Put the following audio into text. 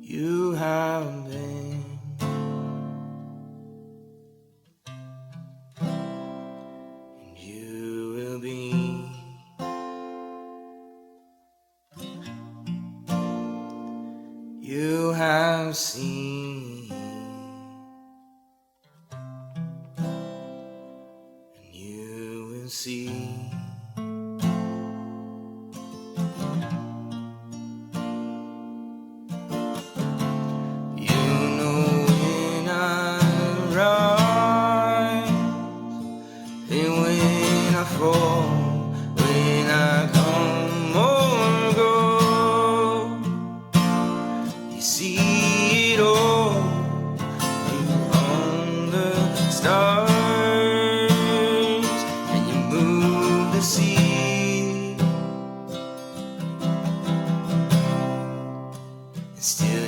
you have been. And you will be. You have seen, and you will see. When I fall, when I come or go, you see it all. You own the stars, and you move the sea, and still